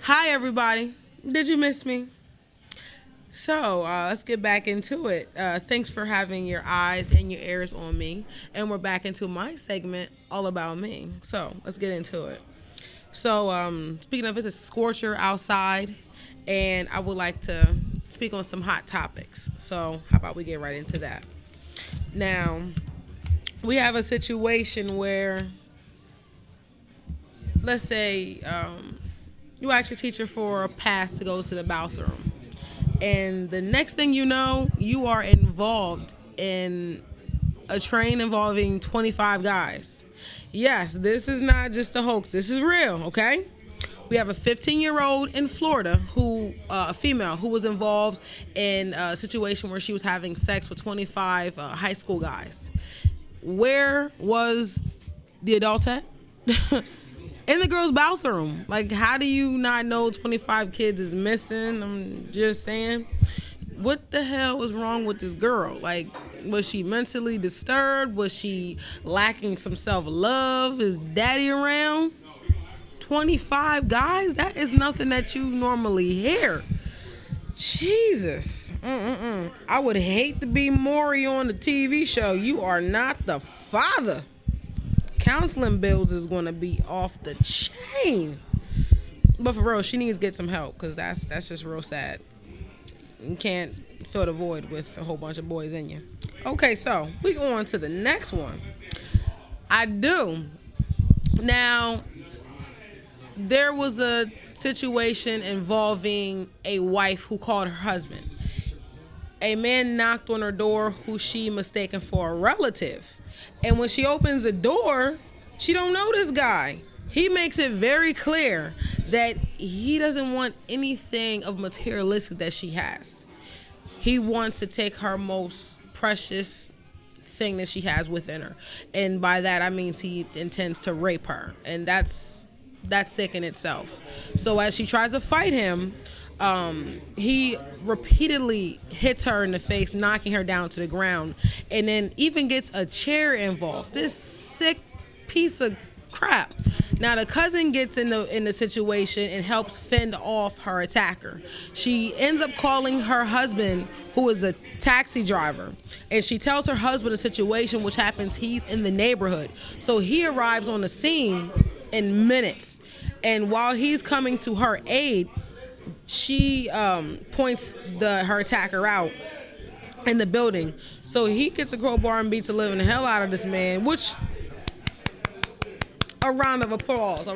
Hi, everybody. Did you miss me? So let's get back into it. Thanks for having your eyes and your ears on me. And we're back into my segment, All About Me. So let's get into it. So, speaking of, it's a scorcher outside, and I would like to speak on some hot topics. So, how about we get right into that? Now, we have a situation where, let's say, you ask your teacher for a pass to go to the bathroom. And the next thing you know, you are involved in a train involving 25 guys. Yes, this is not just a hoax. This is real, okay? We have a 15-year-old in Florida a female, who was involved in a situation where she was having sex with 25 high school guys. Where was the adults at? In the girls' bathroom. Like, how do you not know 25 kids is missing? I'm just saying. What the hell was wrong with this girl? Like, was she mentally disturbed? Was she lacking some self-love? Is daddy around? 25 guys? That is nothing that you normally hear. Jesus. I would hate to be Maury on the TV show. You are not the father. Counseling bills is going to be off the chain. But for real, she needs to get some help, because that's just real sad. You can't fill the void with a whole bunch of boys in you. Okay, so we go on to the next one. I do. Now, there was a situation involving a wife who called her husband. A man knocked on her door who she mistaken for a relative. And when she opens the door, she don't know this guy. He makes it very clear that he doesn't want anything of materialistic that she has. He wants to take her most precious thing that she has within her. And by that, I mean he intends to rape her. And that's sick in itself. So as she tries to fight him, he repeatedly hits her in the face, knocking her down to the ground, and then even gets a chair involved. This sick piece of crap. Now the cousin gets in the situation and helps fend off her attacker. She ends up calling her husband, who is a taxi driver, and she tells her husband the situation, which happens he's in the neighborhood. So he arrives on the scene in minutes, and while he's coming to her aid, she points her attacker out in the building. So he gets a crowbar and beats the living hell out of this man, which, a round of applause.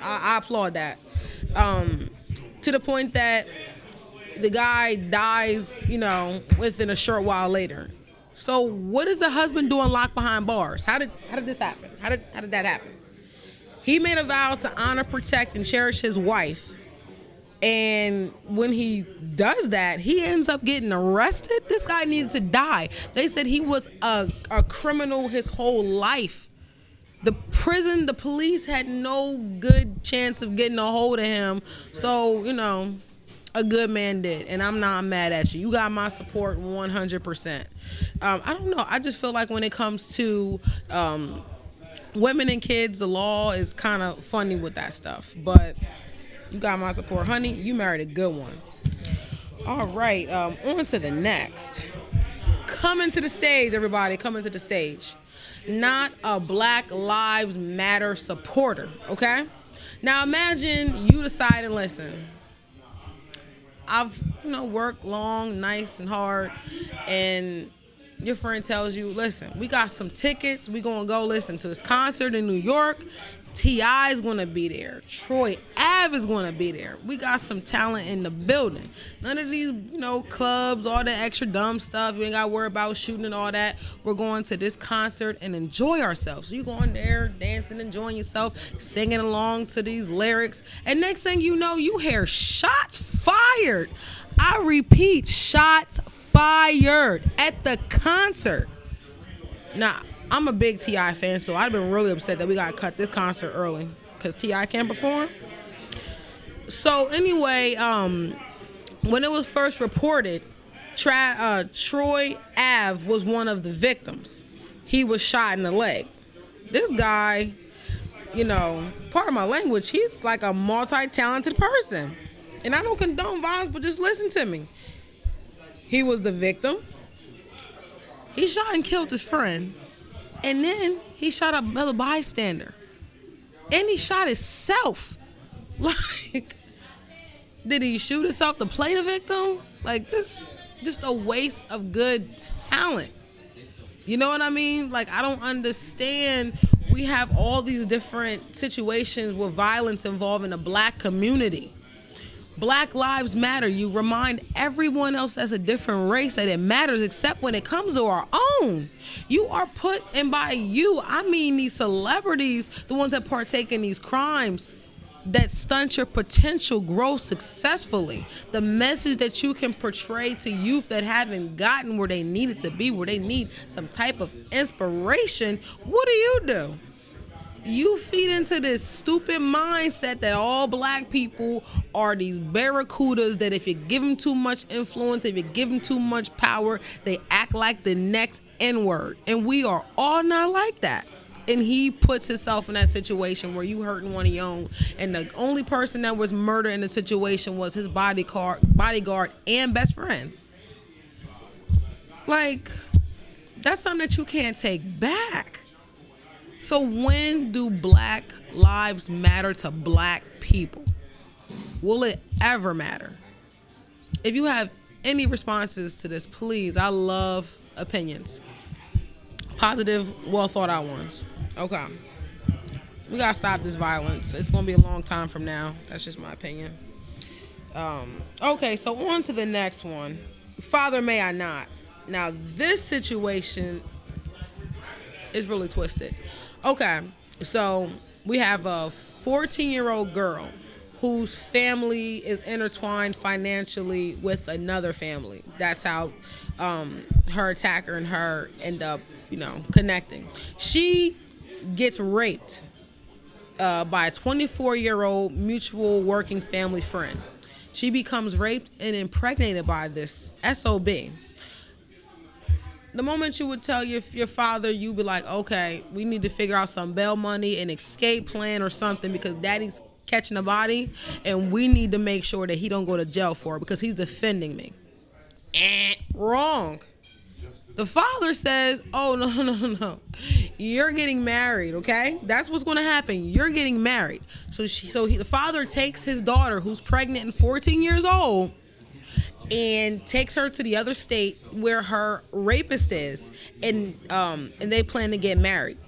I applaud that. To the point that the guy dies, within a short while later. So what is the husband doing locked behind bars? How did this happen? How did that happen? He made a vow to honor, protect, and cherish his wife. And when he does that, he ends up getting arrested. This guy needed to die. They said he was a criminal his whole life. The police had no good chance of getting a hold of him. So, a good man did. And I'm not mad at you. You got my support 100%. I don't know. I just feel like when it comes to women and kids, the law is kind of funny with that stuff. But you got my support. Honey, you married a good one. All right, on to the next. Coming to the stage, everybody. Coming to the stage. Not a Black Lives Matter supporter, okay? Now imagine you decide and listen. I've, worked long, nice and hard, and your friend tells you, listen, we got some tickets. We gonna go listen to this concert in New York. T.I. is going to be there. Troy Ave is going to be there. We got some talent in the building. None of these, clubs, all the extra dumb stuff. We ain't got to worry about shooting and all that. We're going to this concert and enjoy ourselves. So you going there, dancing, enjoying yourself, singing along to these lyrics. And next thing you know, you hear shots fired. I repeat, shots fired at the concert. Now, I'm a big T.I. fan, so I'd been really upset that we got to cut this concert early because T.I. can't perform. So anyway, when it was first reported, Troy Ave was one of the victims. He was shot in the leg. This guy part of my language, he's like a multi-talented person. And I don't condone violence, but just listen to me. He was the victim. He shot and killed his friend. And then he shot another bystander. And he shot himself. Like, did he shoot himself to play the victim? Like, this just a waste of good talent. You know what I mean? Like, I don't understand. We have all these different situations with violence involving the black community. Black lives matter. You remind everyone else that's a different race that it matters, except when it comes to our own. You are put, and by you, I mean these celebrities, the ones that partake in these crimes, that stunt your potential growth successfully. The message that you can portray to youth that haven't gotten where they need it to be, where they need some type of inspiration, what do? You feed into this stupid mindset that all black people are these barracudas, that if you give them too much influence, if you give them too much power, they act like the next N-word. And we are all not like that. And he puts himself in that situation where you hurting one of your own. And the only person that was murdered in the situation was his bodyguard and best friend. Like, that's something that you can't take back. So when do black lives matter to black people? Will it ever matter? If you have any responses to this, please, I love opinions. Positive, well thought out ones. Okay. We gotta stop this violence. It's gonna be a long time from now. That's just my opinion. Okay, so on to the next one. Father, may I not? Now, this situation is really twisted. Okay, so we have a 14-year-old girl whose family is intertwined financially with another family. That's how her attacker and her end up, connecting. She gets raped by a 24-year-old mutual working family friend. She becomes raped and impregnated by this SOB. The moment you would tell your father, you'd be like, okay, we need to figure out some bail money, an escape plan or something, because daddy's catching a body and we need to make sure that he don't go to jail for it because he's defending me. Wrong. The father says, oh, no. You're getting married, okay? That's what's going to happen. You're getting married. The father takes his daughter, who's pregnant and 14 years old, and takes her to the other state where her rapist is, and they plan to get married.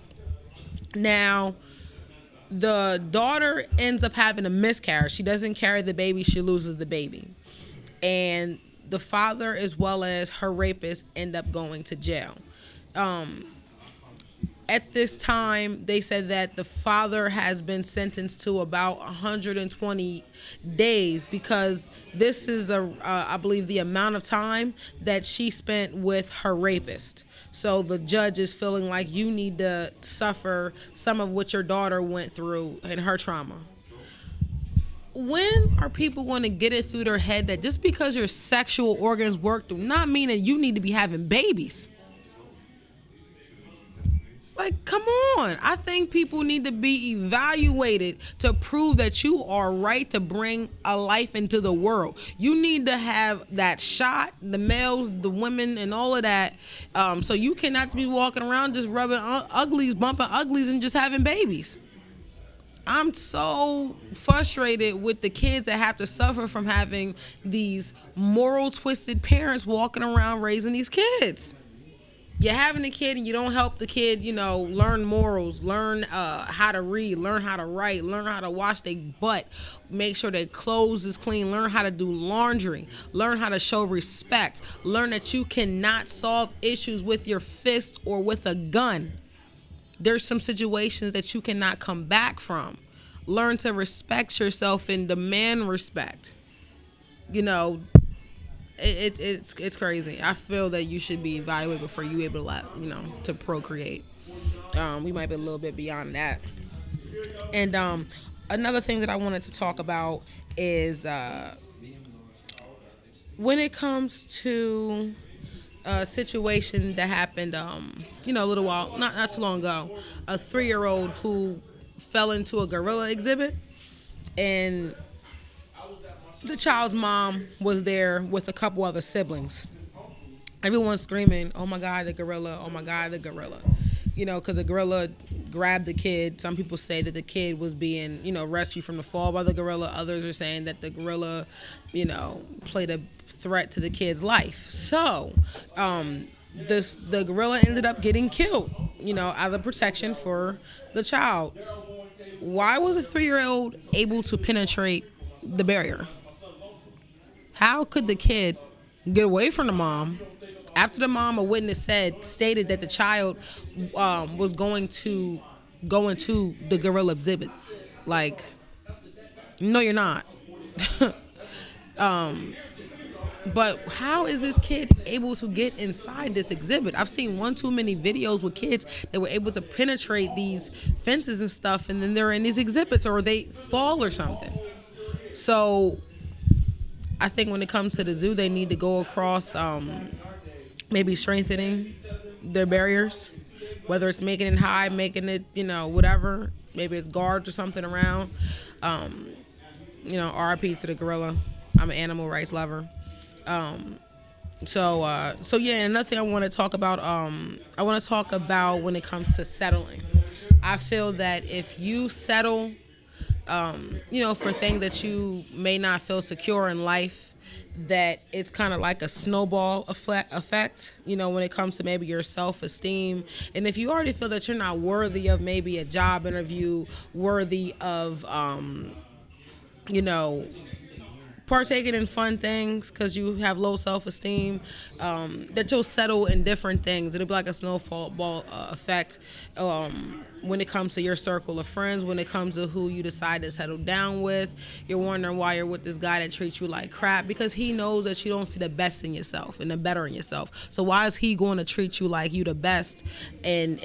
Now, the daughter ends up having a miscarriage. She doesn't carry the baby. She loses the baby. And the father, as well as her rapist, end up going to jail. At this time, they said that the father has been sentenced to about 120 days because this is, I believe, the amount of time that she spent with her rapist. So the judge is feeling like you need to suffer some of what your daughter went through and her trauma. When are people going to get it through their head that just because your sexual organs work do not mean that you need to be having babies? Like, come on. I think people need to be evaluated to prove that you are right to bring a life into the world. You need to have that shot, the males, the women, and all of that. So you cannot be walking around just rubbing uglies, bumping uglies, and just having babies. I'm so frustrated with the kids that have to suffer from having these moral twisted parents walking around raising these kids. You're having a kid and you don't help the kid, learn morals, learn how to read, learn how to write, learn how to wash their butt, make sure their clothes is clean, learn how to do laundry, learn how to show respect, learn that you cannot solve issues with your fist or with a gun. There's some situations that you cannot come back from. Learn to respect yourself and demand respect. It's crazy. I feel that you should be evaluated before you able to to procreate. We might be a little bit beyond that. And another thing that I wanted to talk about is when it comes to a situation that happened, a little while, not too long ago, a 3-year-old who fell into a gorilla exhibit, and the child's mom was there with a couple other siblings. Everyone's screaming, "Oh my God, the gorilla! Oh my God, the gorilla!" Because the gorilla grabbed the kid. Some people say that the kid was being, rescued from the fall by the gorilla. Others are saying that the gorilla, played a threat to the kid's life. So, the gorilla ended up getting killed, out of protection for the child. Why was a 3-year-old able to penetrate the barrier? How could the kid get away from the mom after the mom, a witness stated that the child was going to go into the gorilla exhibit? Like, no, you're not. But how is this kid able to get inside this exhibit? I've seen one too many videos with kids that were able to penetrate these fences and stuff, and then they're in these exhibits or they fall or something. So I think when it comes to the zoo, they need to go across maybe strengthening their barriers, whether it's making it high, making it, whatever. Maybe it's guards or something around. RIP to the gorilla. I'm an animal rights lover. So yeah, another thing I want to talk about, when it comes to settling. I feel that if you settle, for things that you may not feel secure in life, that it's kind of like a snowball effect, when it comes to maybe your self-esteem. And if you already feel that you're not worthy of maybe a job interview, worthy of, partaking in fun things because you have low self-esteem, that you'll settle in different things. It'll be like a snowball effect when it comes to your circle of friends, when it comes to who you decide to settle down with. You're wondering why you're with this guy that treats you like crap, because he knows that you don't see the best in yourself and the better in yourself. So why is he going to treat you like you the best and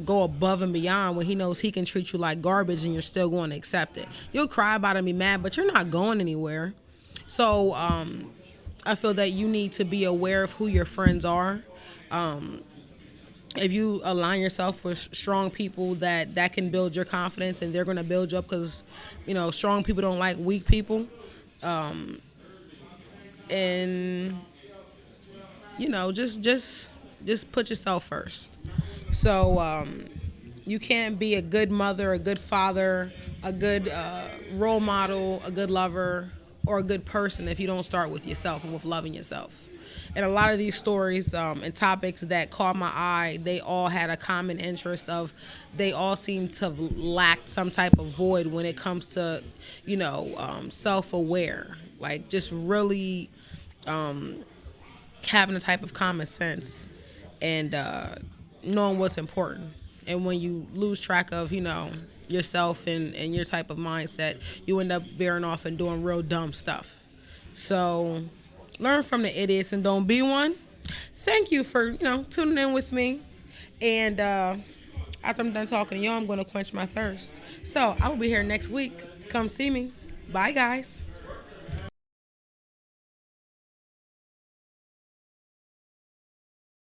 go above and beyond when he knows he can treat you like garbage and you're still going to accept it? You'll cry about it and be mad, but you're not going anywhere. So I feel that you need to be aware of who your friends are. If you align yourself with strong people that can build your confidence, and they're going to build you up, because, strong people don't like weak people. And, just put yourself first. So you can't be a good mother, a good father, a good role model, a good lover, or a good person if you don't start with yourself and with loving yourself. And a lot of these stories and topics that caught my eye, they all had a common interest of, they all seem to have lacked some type of void when it comes to, self-aware. Like, just really having a type of common sense and knowing what's important. And when you lose track of, yourself and your type of mindset, you end up veering off and doing real dumb stuff. So learn from the idiots and don't be one. Thank you for, tuning in with me. And after I'm done talking to y'all, I'm going to quench my thirst. So I will be here next week. Come see me. Bye, guys.